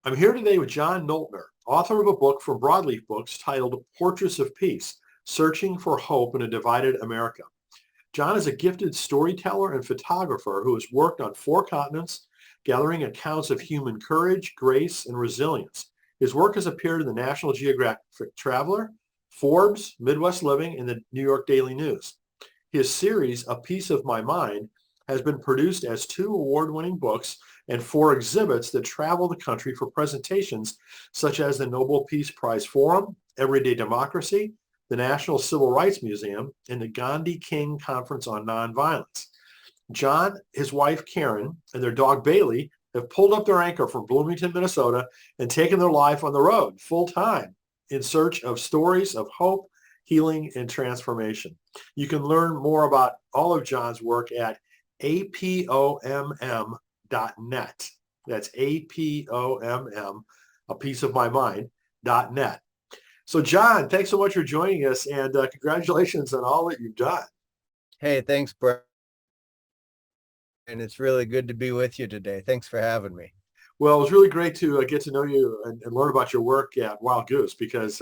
I'm here today with John Noltner, author of a book from Broadleaf Books titled Portraits of Peace, Searching for Hope in a Divided America. John is a gifted storyteller and photographer who has worked on 4 continents, gathering accounts of human courage, grace, and resilience. His work has appeared in the National Geographic Traveler, Forbes, Midwest Living, and the New York Daily News. His series, A Piece of My Mind, has been produced as 2 award-winning books and 4 exhibits that travel the country for presentations such as the Nobel Peace Prize Forum, Everyday Democracy, the National Civil Rights Museum, and the Gandhi King Conference on Nonviolence. John, his wife Karen, and their dog Bailey have pulled up their anchor from Bloomington, Minnesota, and taken their life on the road full time in search of stories of hope, healing, and transformation. You can learn more about all of John's work at apomm.net. That's APOMM, a piece of my mind.net. So John, thanks so much for joining us, and congratulations on all that you've done. Hey, thanks, Brian. And it's really good to be with you today. Thanks for having me. Well, it was really great to get to know you and learn about your work at Wild Goose because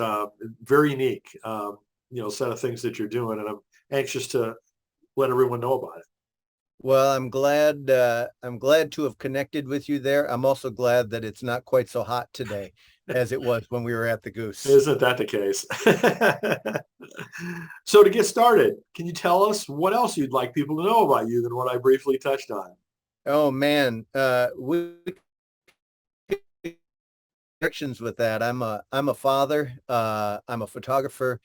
very unique, set of things that you're doing, and I'm anxious to let everyone know about it. Well, I'm glad to have connected with you there. I'm also glad that it's not quite so hot today as it was when we were at the Goose. Isn't that the case? So to get started, can you tell us what else you'd like people to know about you than what I briefly touched on? Oh man, we connections with that. I'm a father. I'm a photographer.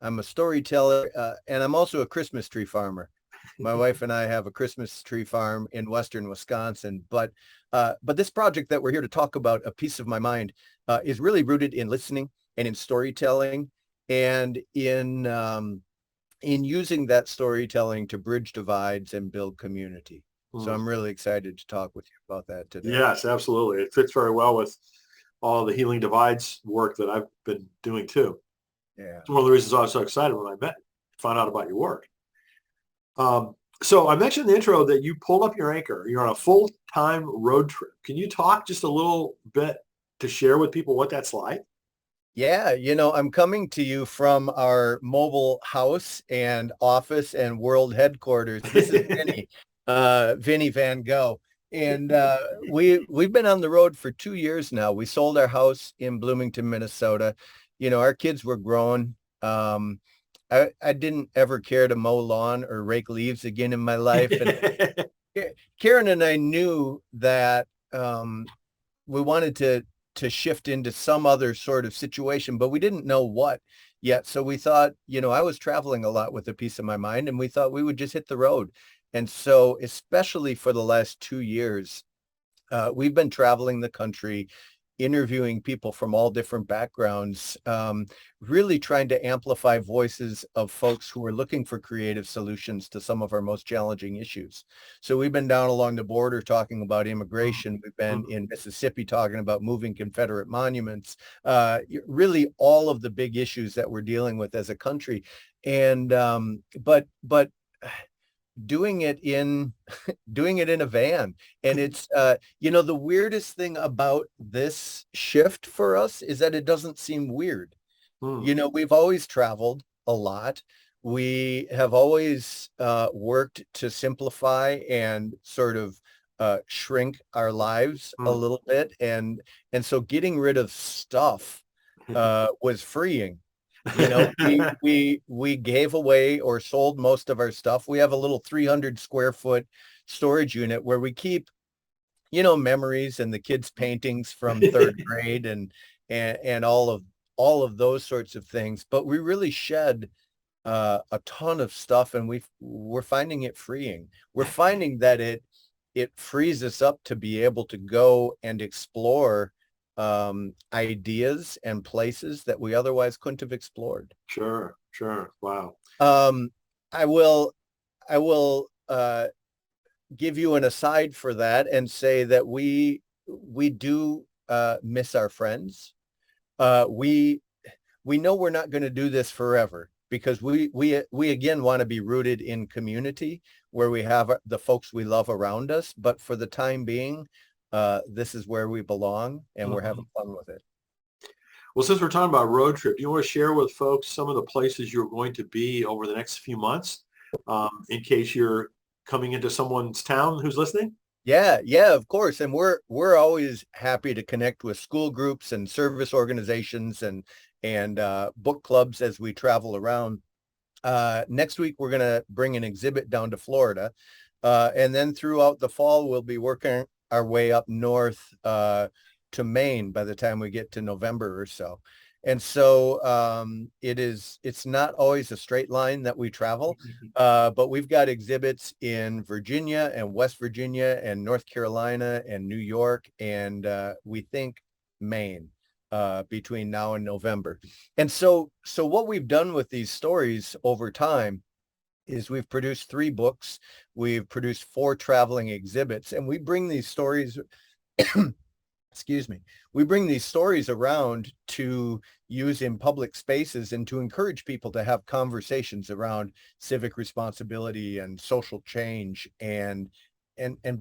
I'm a storyteller, and I'm also a Christmas tree farmer. My wife and I have a Christmas tree farm in Western Wisconsin, but this project that we're here to talk about, A Piece of My Mind, is really rooted in listening and in storytelling and in using that storytelling to bridge divides and build community. So I'm really excited to talk with you about that today. Yes, absolutely. It fits very well with all the Healing Divides work that I've been doing too. Yeah. It's one of the reasons I was so excited when I found out about your work. So I mentioned in the intro that you pulled up your anchor. You're on a full-time road trip. Can you talk just a little bit to share with people what that's like? Yeah, I'm coming to you from our mobile house and office and world headquarters. This is Vinny Van Gogh. And we've been on the road for 2 years now. We sold our house in Bloomington, Minnesota. Our kids were grown. I didn't ever care to mow lawn or rake leaves again in my life. And Karen and I knew that we wanted to shift into some other sort of situation, but we didn't know what yet. So we thought, I was traveling a lot with A Piece of My Mind, and we thought we would just hit the road. And so, especially for the last 2 years, we've been traveling the country, interviewing people from all different backgrounds, really trying to amplify voices of folks who are looking for creative solutions to some of our most challenging issues. So we've been down along the border talking about immigration. We've been in Mississippi talking about moving Confederate monuments, really all of the big issues that we're dealing with as a country. And but doing it in a van. And it's the weirdest thing about this shift for us is that it doesn't seem weird. We've always traveled a lot. We have always worked to simplify and sort of shrink our lives a little bit, and so getting rid of stuff was freeing. We gave away or sold most of our stuff. We have a little 300 square foot storage unit where we keep, memories and the kids' paintings from 3rd grade and all of those sorts of things. But we really shed a ton of stuff, and we're finding it freeing. We're finding that it frees us up to be able to go and explore ideas and places that we otherwise couldn't have explored. Sure. Wow. I will give you an aside for that and say that we do miss our friends. We know we're not going to do this forever because we again want to be rooted in community where we have the folks we love around us. But for the time being, this is where we belong, and we're Mhm. having fun with it. Well, since we're talking about road trip, do you want to share with folks some of the places you're going to be over the next few months, in case you're coming into someone's town who's listening? Yeah, yeah, of course. And we're always happy to connect with school groups and service organizations and book clubs as we travel around. Next week we're gonna bring an exhibit down to Florida, and then throughout the fall we'll be working our way up north to Maine by the time we get to November or so. And so it's not always a straight line that we travel, but we've got exhibits in Virginia and West Virginia and North Carolina and New York and we think Maine between now and November. And so what we've done with these stories over time is we've produced 3 books, we've produced 4 traveling exhibits, and we bring these stories, excuse me, we bring these stories around to use in public spaces and to encourage people to have conversations around civic responsibility and social change and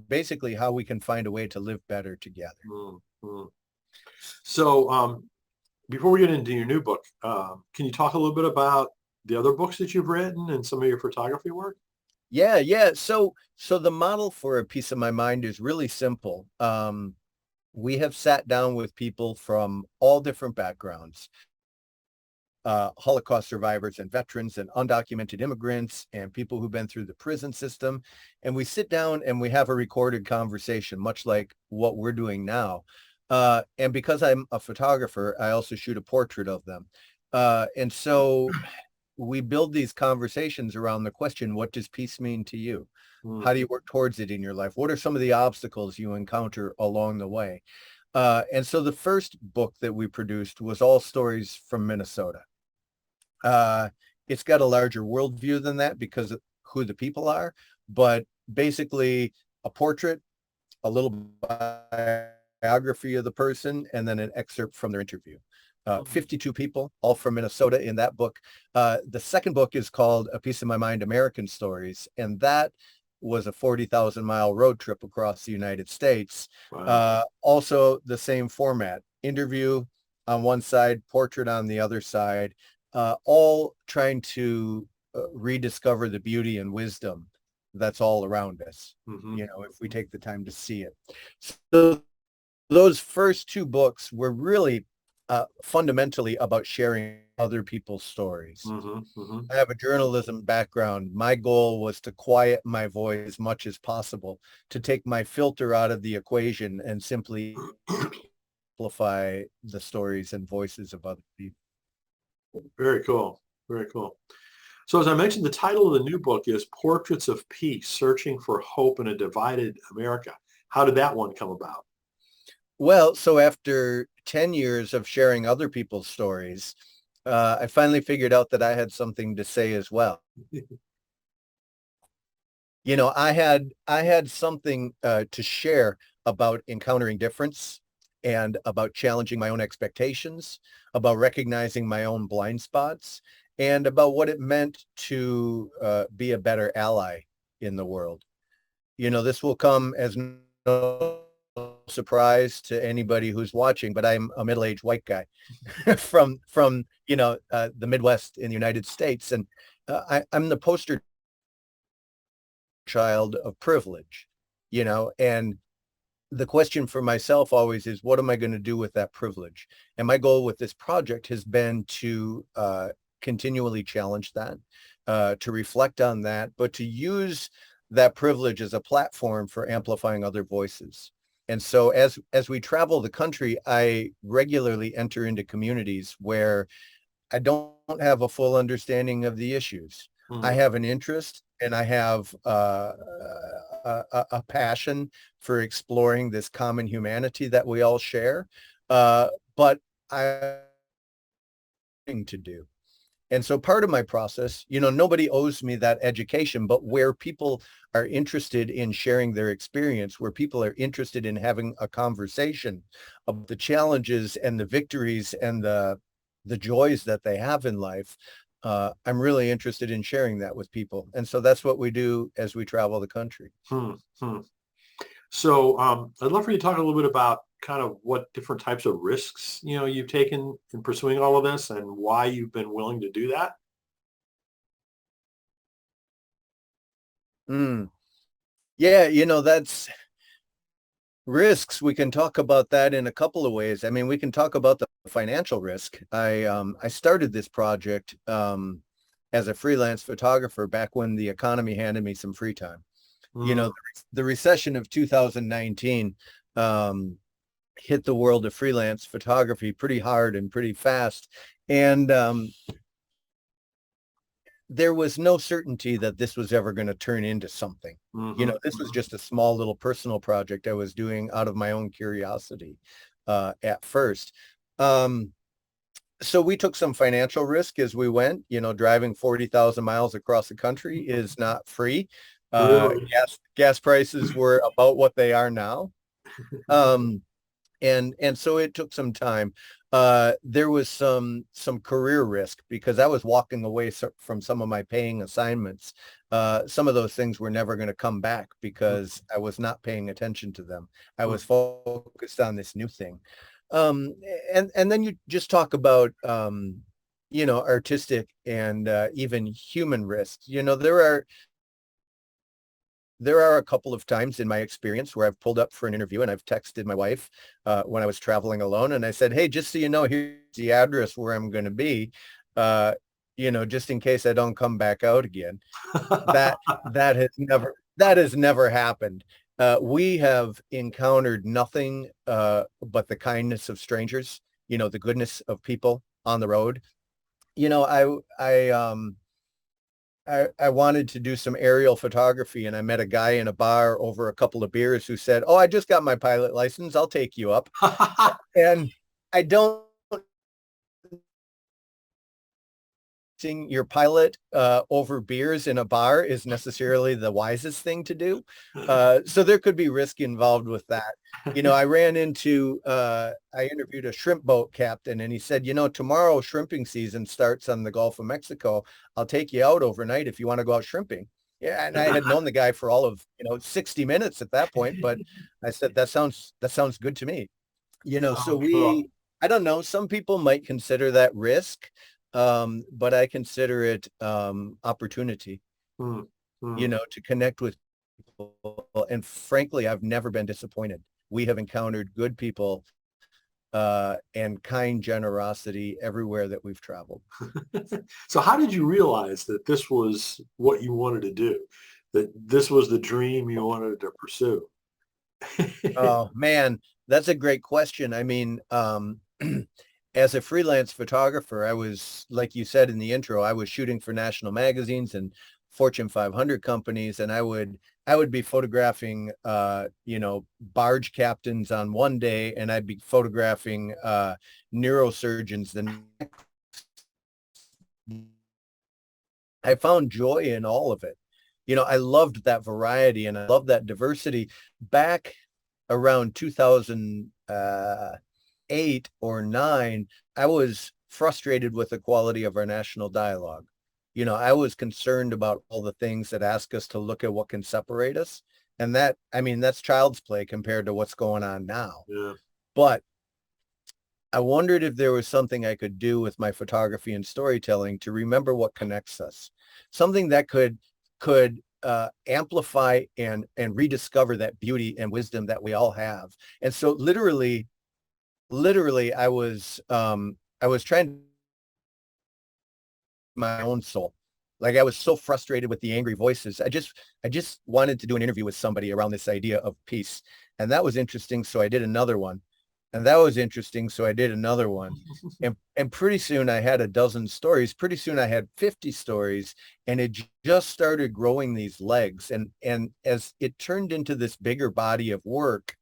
basically how we can find a way to live better together. Mhm. So, before we get into your new book, can you talk a little bit about the other books that you've written and some of your photography work? Yeah, yeah. So the model for A Piece of My Mind is really simple. We have sat down with people from all different backgrounds, Holocaust survivors and veterans and undocumented immigrants and people who've been through the prison system. And we sit down and we have a recorded conversation, much like what we're doing now. And because I'm a photographer, I also shoot a portrait of them. And so we build these conversations around the question, what does peace mean to you? Mm. How do you work towards it in your life? What are some of the obstacles you encounter along the way? And so the first book that we produced was all stories from Minnesota. Uh, it's got a larger worldview than that because of who the people are, but basically a portrait, a little biography of the person, and then an excerpt from their interview. 52 people, all from Minnesota in that book. The second book is called A Piece of My Mind, American Stories, and that was a 40,000 mile road trip across the United States. Wow. Also the same format, interview on one side, portrait on the other side, all trying to rediscover the beauty and wisdom that's all around us, Hmm. if we take the time to see it. So those first 2 books were really fundamentally about sharing other people's stories. Hmm. Hmm. I have a journalism background. My goal was to quiet my voice as much as possible, to take my filter out of the equation and simply amplify the stories and voices of other people. Very cool. Very cool. So, as I mentioned, the title of the new book is Portraits of Peace, Searching for Hope in a Divided America. How did that one come about? Well, so after 10 years of sharing other people's stories, I finally figured out that I had something to say as well. I had something to share about encountering difference and about challenging my own expectations, about recognizing my own blind spots, and about what it meant to be a better ally in the world. This will come as no surprise to anybody who's watching, but I'm a middle-aged white guy from the Midwest in the United States, and I'm the poster child of privilege, and the question for myself always is, what am I going to do with that privilege? And my goal with this project has been to continually challenge that, to reflect on that, but to use that privilege as a platform for amplifying other voices. And so as we travel the country, I regularly enter into communities where I don't have a full understanding of the issues. I Mhm. have an interest and I have a passion for exploring this common humanity that we all share. But I to do. And so part of my process, nobody owes me that education, but where people are interested in sharing their experience, where people are interested in having a conversation of the challenges and the victories and the joys that they have in life, I'm really interested in sharing that with people. And so that's what we do as we travel the country. Hmm. Hmm. So I'd love for you to talk a little bit about kind of what different types of risks, you've taken in pursuing all of this and why you've been willing to do that. Mm. Yeah, that's risks. We can talk about that in a couple of ways. I mean, we can talk about the financial risk. I started this project as a freelance photographer back when the economy handed me some free time. You Mm, know, the recession of 2019 um, hit the world of freelance photography pretty hard and pretty fast. And there was no certainty that this was ever going to turn into something. mhm, This was mhm. just a small little personal project I was doing out of my own curiosity at first. Um, so we took some financial risk as we went. Driving 40,000 miles across the country is not free. Really? Gas prices were about what they are now. Um, and so it took some time. There was some career risk because I was walking away from some of my paying assignments. Some of those things were never going to come back because I was not paying attention to them. I was focused on this new thing. Um, and then you just talk about artistic and even human risks. There are a couple of times in my experience where I've pulled up for an interview and I've texted my wife when I was traveling alone, and I said, "Hey, just so you know, here's the address where I'm going to be, uh, just in case I don't come back out again." That that has never happened. We have encountered nothing but the kindness of strangers, the goodness of people on the road. You know, I wanted to do some aerial photography and I met a guy in a bar over a couple of beers who said, "Oh, I just got my pilot license. I'll take you up." And I don't think your pilot over beers in a bar is necessarily the wisest thing to do. So there could be risk involved with that. I interviewed a shrimp boat captain and he said, tomorrow shrimping season starts on the Gulf of Mexico. I'll take you out overnight if you want to go out shrimping. Yeah, and I had known the guy for all of, 60 minutes at that point, but I said, that sounds good to me. So Oh, cool. I don't know, some people might consider that risk, but I consider it opportunity, Hmm, hmm. to connect with people. And frankly, I've never been disappointed. We have encountered good people and kind generosity everywhere that we've traveled. So how did you realize that this was what you wanted to do? That this was the dream you wanted to pursue? Oh man, that's a great question. I mean, as a freelance photographer, I was, like you said in the intro, I was shooting for national magazines and Fortune 500 companies, and I would be photographing, barge captains on one day, and I'd be photographing neurosurgeons the next. I found joy in all of it. I loved that variety and I loved that diversity. Back around 2008 or nine, I was frustrated with the quality of our national dialogue. I was concerned about all the things that ask us to look at what can separate us. And I mean, that's child's play compared to what's going on now. Yeah. But I wondered if there was something I could do with my photography and storytelling to remember what connects us, something that could amplify and rediscover that beauty and wisdom that we all have. And so literally, I was trying my own soul. Like I was so frustrated with the angry voices. I just wanted to do an interview with somebody around this idea of peace. And that was interesting. So I did another one. And that was interesting. So I did another one. And pretty soon I had a dozen stories. Pretty soon I had 50 stories. And it just started growing these legs. And as it turned into this bigger body of work,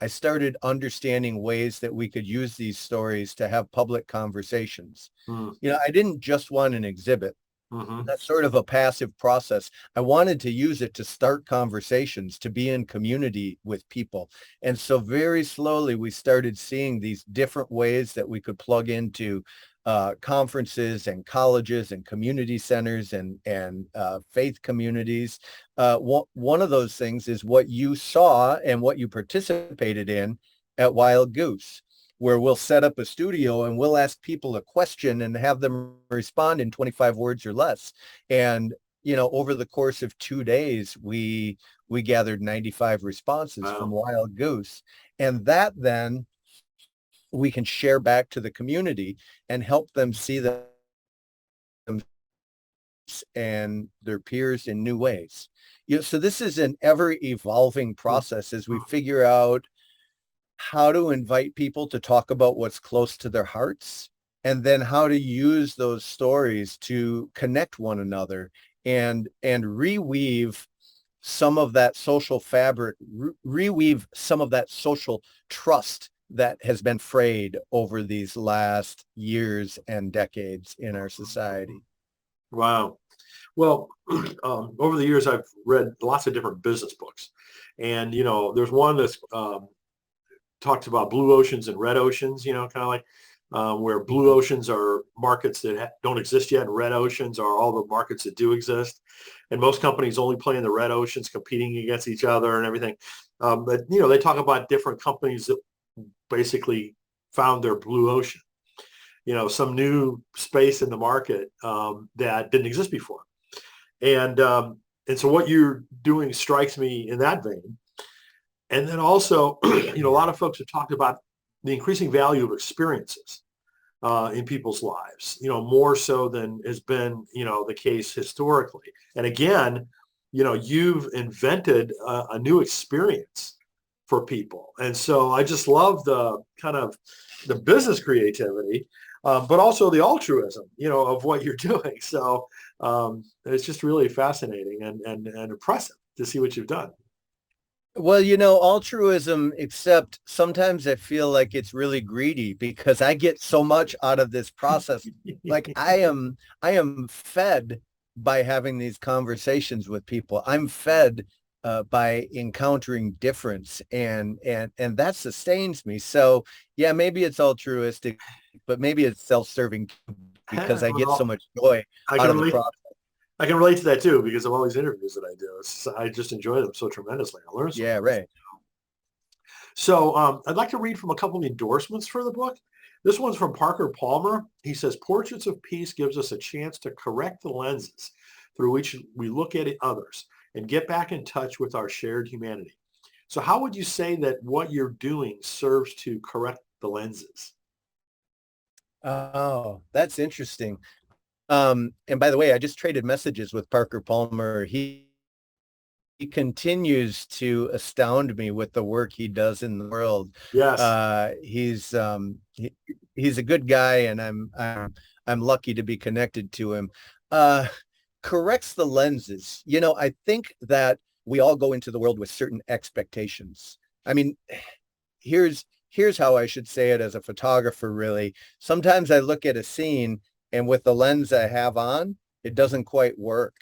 I started understanding ways that we could use these stories to have public conversations. Mm, I didn't just want an exhibit. mhm. That's sort of a passive process. I wanted to use it to start conversations, to be in community with people. And so very slowly we started seeing these different ways that we could plug into conferences and colleges and community centers and faith communities. One of those things is what you saw and what you participated in at Wild Goose, where we'll set up a studio and we'll ask people a question and have them respond in 25 words or less. And, over the course of 2 days, we gathered 95 responses from Wild Goose. And that then we can share back to the community and help them see them and their peers in new ways. So this is an ever evolving process as we figure out how to invite people to talk about what's close to their hearts, and then how to use those stories to connect one another and reweave some of that social fabric, reweave some of that social trust that has been frayed over these last years and decades in our society. Wow. Well, over the years, I've read lots of different business books. And, there's one that's talks about blue oceans and red oceans, kind of like where blue oceans are markets that don't exist yet, and red oceans are all the markets that do exist. And most companies only play in the red oceans, competing against each other and everything. But, they talk about different companies that basically found their blue ocean, some new space in the market that didn't exist before. And so what you're doing strikes me in that vein. And then also, a lot of folks have talked about the increasing value of experiences in people's lives, more so than has been, the case historically. And again, you've invented a new experience for people. And so I just love the kind of the business creativity, but also the altruism, of what you're doing. So it's just really fascinating and impressive to see what you've done. Well, altruism, except sometimes I feel like it's really greedy because I get so much out of this process. Like I am fed by having these conversations with people. I'm fed by encountering difference, and that sustains me. So yeah, maybe it's altruistic, but maybe it's self-serving because I get so much joy out of the process. I can relate to that too, because of all these interviews that I do. I just enjoy them so tremendously. I learn so much. Yeah, right. So I'd like to read from a couple of endorsements for the book. This one's from Parker Palmer. He says, Portraits of Peace gives us a chance to correct the lenses through which we look at others and get back in touch with our shared humanity. So how would you say that what you're doing serves to correct the lenses? Oh, that's interesting. And by the way, I just traded messages with Parker Palmer. He continues to astound me with the work he does in the world. Yes. He's a good guy, and I'm lucky to be connected to him. Corrects the lenses. I think that we all go into the world with certain expectations. I mean, here's how I should say it as a photographer, really. Sometimes I look at a scene, and with the lens I have on, it doesn't quite work.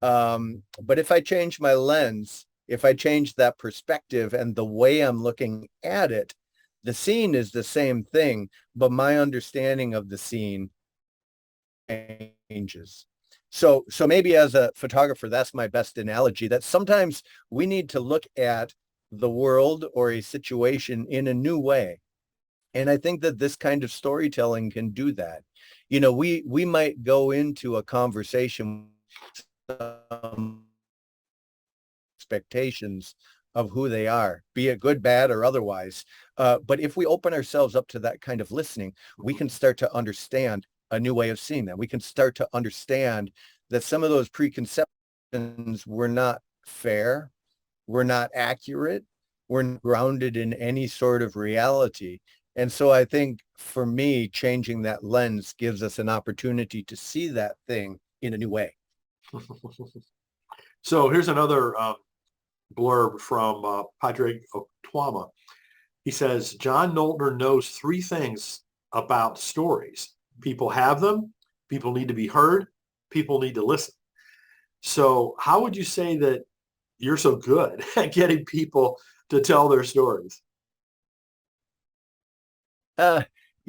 But if I change my lens, if I change that perspective and the way I'm looking at it, the scene is the same thing, but my understanding of the scene changes. So maybe as a photographer, that's my best analogy, that sometimes we need to look at the world or a situation in a new way. And I think that this kind of storytelling can do that. We might go into a conversation expectations of who they are, be it good, bad, or otherwise. But if we open ourselves up to that kind of listening, we can start to understand a new way of seeing them. We can start to understand that some of those preconceptions were not fair, were not accurate, were not grounded in any sort of reality. And so I think for me, changing that lens gives us an opportunity to see that thing in a new way. So here's another blurb from Padraig Otwama. He says, John Noltner knows three things about stories. People have them, people need to be heard, people need to listen. So how would you say that you're so good at getting people to tell their stories?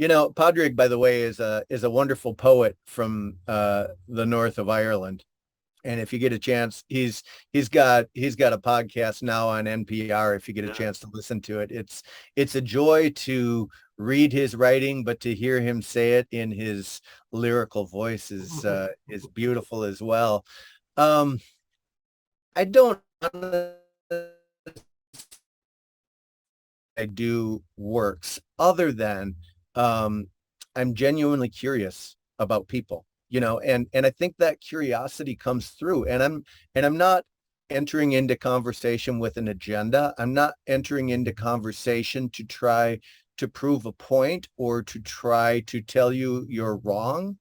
Padraig, by the way, is a wonderful poet from the north of Ireland. And if you get a chance, he's got a podcast now on NPR. If you get a Yeah. chance to listen to it, it's a joy to read his writing, but to hear him say it in his lyrical voice is beautiful as well. Um, I don't I do works other than um, I'm genuinely curious about people, and I think that curiosity comes through. And I'm not entering into conversation with an agenda. I'm not entering into conversation to try to prove a point or to try to tell you you're wrong.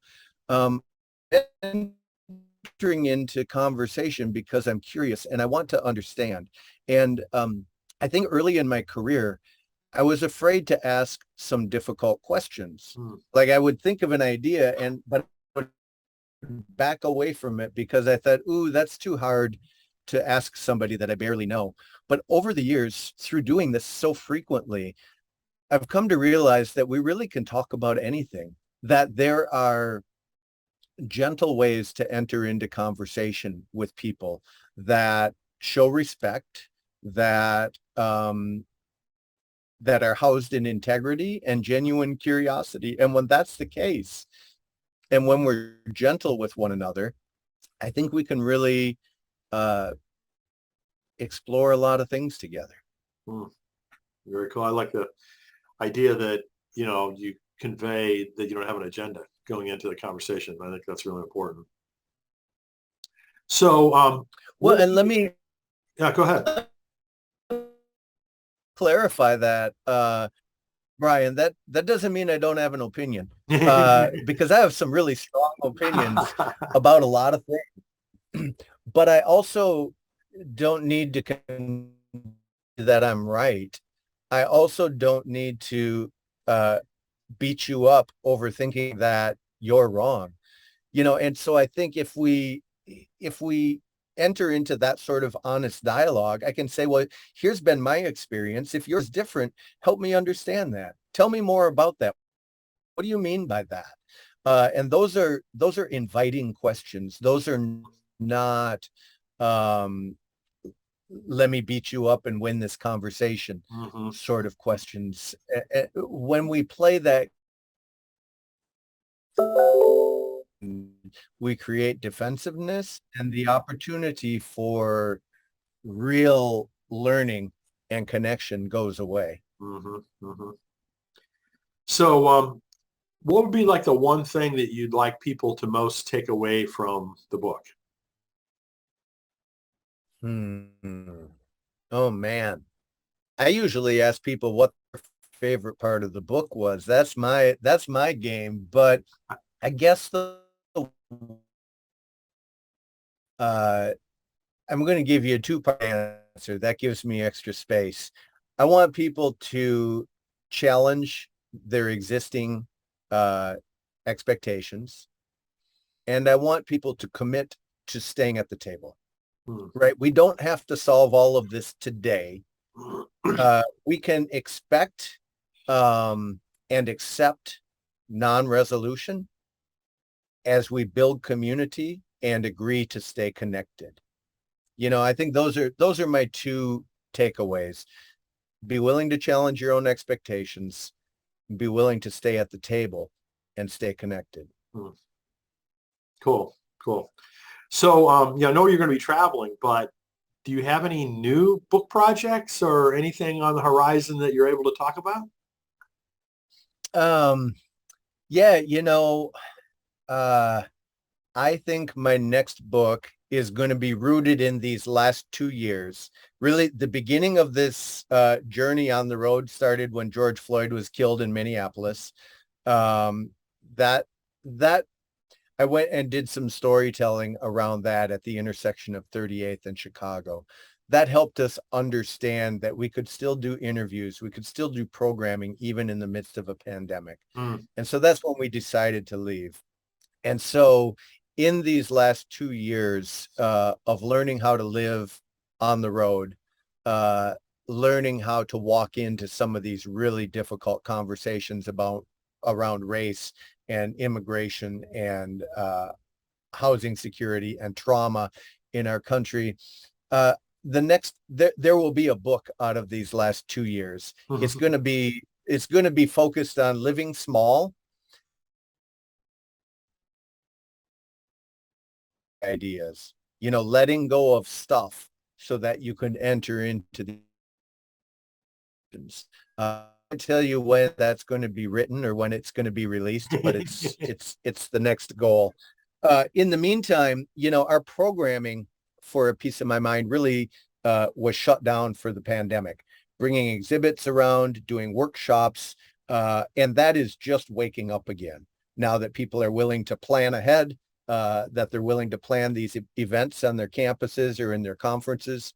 Um, Entering into conversation because I'm curious and I want to understand. And I think early in my career, I was afraid to ask some difficult questions. Mm. Like I would think of an idea but I would back away from it because I thought, ooh, that's too hard to ask somebody that I barely know. But over the years, through doing this so frequently, I've come to realize that we really can talk about anything, that there are gentle ways to enter into conversation with people that show respect, that are housed in integrity and genuine curiosity. And when that's the case, and when we're gentle with one another, I think we can really uh, explore a lot of things together. Mm. Very cool. I like the idea that, you convey that you don't have an agenda going into the conversation. I think that's really important. So, Well, what would and let be, me yeah, go ahead. clarify that, Brian, that doesn't mean I don't have an opinion, because I have some really strong opinions about a lot of things. But I also don't need to that I'm right. I also don't need to uh, beat you up over thinking that you're wrong. And so I think if we enter into that sort of honest dialogue, I can say, well, here's been my experience. If yours is different, help me understand that. Tell me more about that. What do you mean by that? And those are inviting questions. Those are not um, let me beat you up and win this conversation Hmm. sort of questions. When we play that, we create defensiveness and the opportunity for real learning and connection goes away. Hmm. Hmm. So, what would be like the one thing that you'd like people to most take away from the book? Hmm. Oh man. I usually ask people what their favorite part of the book was. That's my game, but I guess uh I'm going to give you a two-part answer. That gives me extra space. I want people to challenge their existing uh, expectations, and I want people to commit to staying at the table, Hmm. right? We don't have to solve all of this today. We can expect and accept non-resolution as we build community and agree to stay connected. I think those are my two takeaways. Be willing to challenge your own expectations, be willing to stay at the table and stay connected. Hmm. Cool, cool. So, I know you're going to be traveling, but do you have any new book projects or anything on the horizon that you're able to talk about? Um, yeah, uh, I think my next book is going to be rooted in these last 2 years. Really, the beginning of this journey on the road started when George Floyd was killed in Minneapolis. Um, that that I went and did some storytelling around that at the intersection of 38th and Chicago. That helped us understand that we could still do interviews, we could still do programming even in the midst of a pandemic. Mm. And so that's when we decided to leave. And so in these last 2 years of learning how to live on the road, uh, learning how to walk into some of these really difficult conversations about around race and immigration and housing security and trauma in our country. There will be a book out of these last 2 years. It's going to be focused on living small ideas, letting go of stuff so that you can enter into the I tell you when that's going to be written or when it's going to be released, but it's the next goal. In the meantime, our programming for A Piece of My Mind really was shut down for the pandemic, bringing exhibits around, doing workshops, and that is just waking up again now that people are willing to plan ahead, that they're willing to plan these events on their campuses or in their conferences.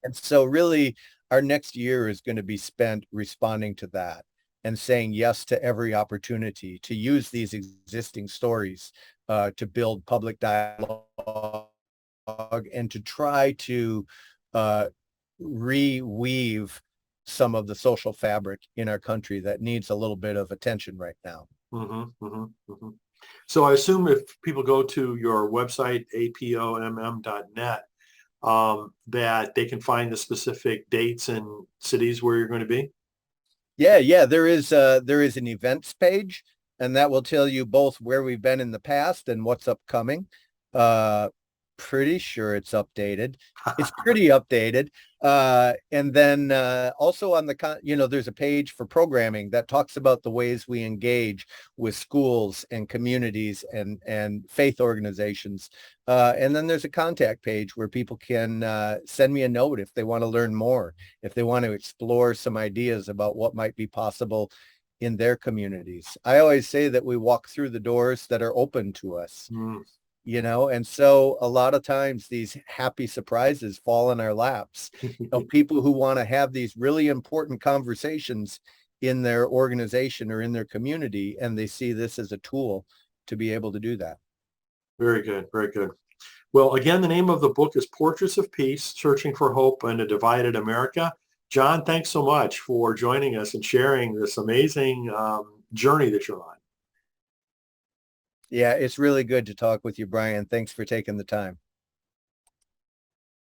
And so really our next year is going to be spent responding to that and saying yes to every opportunity to use these existing stories to build public dialogue and to try to reweave some of the social fabric in our country that needs a little bit of attention right now. So I assume if people go to your website, apomm.net, that they can find the specific dates and cities where you're going to be? Yeah. There is an events page, and that will tell you both where we've been in the past and what's upcoming. Pretty sure it's updated. It's pretty updated. And then also on there's a page for programming that talks about the ways we engage with schools and communities and faith organizations. And then there's a contact page where people can send me a note if they want to learn more, if they want to explore some ideas about what might be possible in their communities. I always say that we walk through the doors that are open to us. And so a lot of times these happy surprises fall in our laps of people who want to have these really important conversations in their organization or in their community, and they see this as a tool to be able to do that. Very good. Very good. Well, again, the name of the book is Portraits of Peace, Searching for Hope in a Divided America. John, thanks so much for joining us and sharing this amazing journey that you're on. Yeah, it's really good to talk with you, Brian. Thanks for taking the time.